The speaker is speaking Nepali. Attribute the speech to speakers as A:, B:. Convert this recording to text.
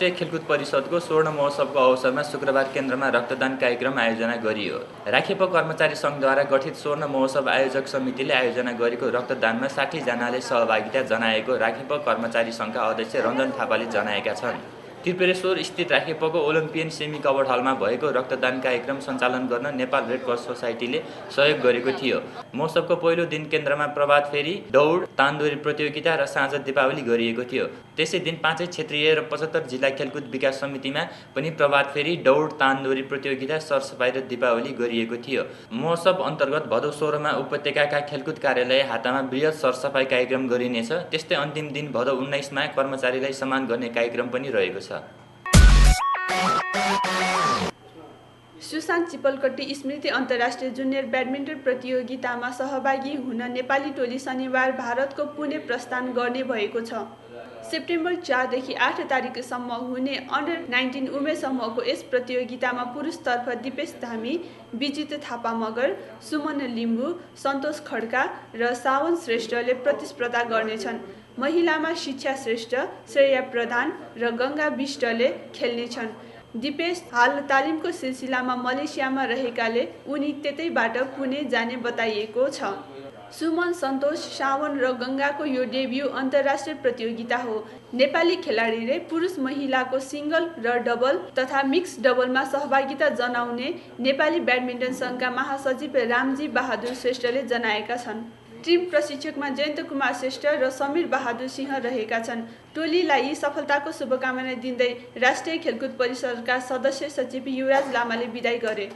A: राष्ट्रिय खेलकुद परिषदको स्वर्ण महोत्सवको अवसरमा शुक्रबार केन्द्रमा रक्तदान कार्यक्रम आयोजना गरियो। राखेप कर्मचारी सङ्घद्वारा गठित स्वर्ण महोत्सव आयोजक समितिले आयोजना गरेको रक्तदानमा 60 जनाले सहभागिता जनाएको राखेप कर्मचारी सङ्घका अध्यक्ष रञ्जन थापाले जनाएका छन्। त्रिपुरेश्वर स्थित राखेपको ओलम्पियन सेमी कभर्ड हलमा भएको रक्तदान कार्यक्रम सञ्चालन गर्न नेपाल रेड क्रस सोसाइटीले सहयोग गरेको थियो। महोत्सवको पहिलो दिन केन्द्रमा प्रभात फेरी, दौड, तानदोरी प्रतियोगिता र साँझ दीपावली गरिएको थियो। त्यसै दिन 5 क्षेत्रीय र 75 जिल्ला खेलकुद विकास समितिमा पनि प्रभात फेरी, दौड, तानदोरी प्रतियोगिता, सरसफाई र दीपावली गरिएको थियो। महोत्सव अन्तर्गत भदौ 16 मा उपत्यकाका खेलकुद कार्यालय हातामा बृहत सरसफाई कार्यक्रम गरिनेछ। त्यस्तै अन्तिम दिन भदौ 19 मा कर्मचारीलाई सम्मान गर्ने कार्यक्रम पनि रहेको छ।
B: सुशान्त चिपलकट्टी स्मृति अन्तर्राष्ट्रिय जुनियर ब्याडमिन्टन प्रतियोगितामा सहभागी हुन नेपाली टोली शनिबार भारतको पुणे प्रस्थान गर्ने भएको छ। सेप्टेम्बर 4 देखि 8 तारिकसम्म हुने अन्डर 19 उमेर समूहको यस प्रतियोगितामा पुरुषतर्फ दिपेश धामी, विजित थापा मगर, सुमन लिम्बू, सन्तोष खड्का र सावन श्रेष्ठले प्रतिस्पर्धा गर्नेछन्। महिलामा शिक्षा श्रेष्ठ, श्रेया प्रधान र गङ्गा विष्टले खेल्नेछन्। दिपेश हाल तालिमको सिलसिलामा मलेसियामा रहेकाले उनी त्यतैबाट पुणे जाने बताइएको छ। सुमन, सन्तोष, सावन र गङ्गाको यो डेब्यू अन्तर्राष्ट्रिय प्रतियोगिता हो। नेपाली खेलाडीले पुरुष महिलाको सिङ्गल र डबल तथा मिक्स डबलमा सहभागिता जनाउने नेपाली ब्याडमिन्टन सङ्घका महासचिव रामजी बहादुर श्रेष्ठले जनाएका छन्। टिम प्रशिक्षकमा जयन्त कुमार श्रेष्ठ र समीर बहादुर सिंह रहेका छन्। टोलीलाई सफलताको शुभकामना दिँदै राष्ट्रिय खेलकुद परिषदका सदस्य सचिव युवराज लामाले बिदाई गरे।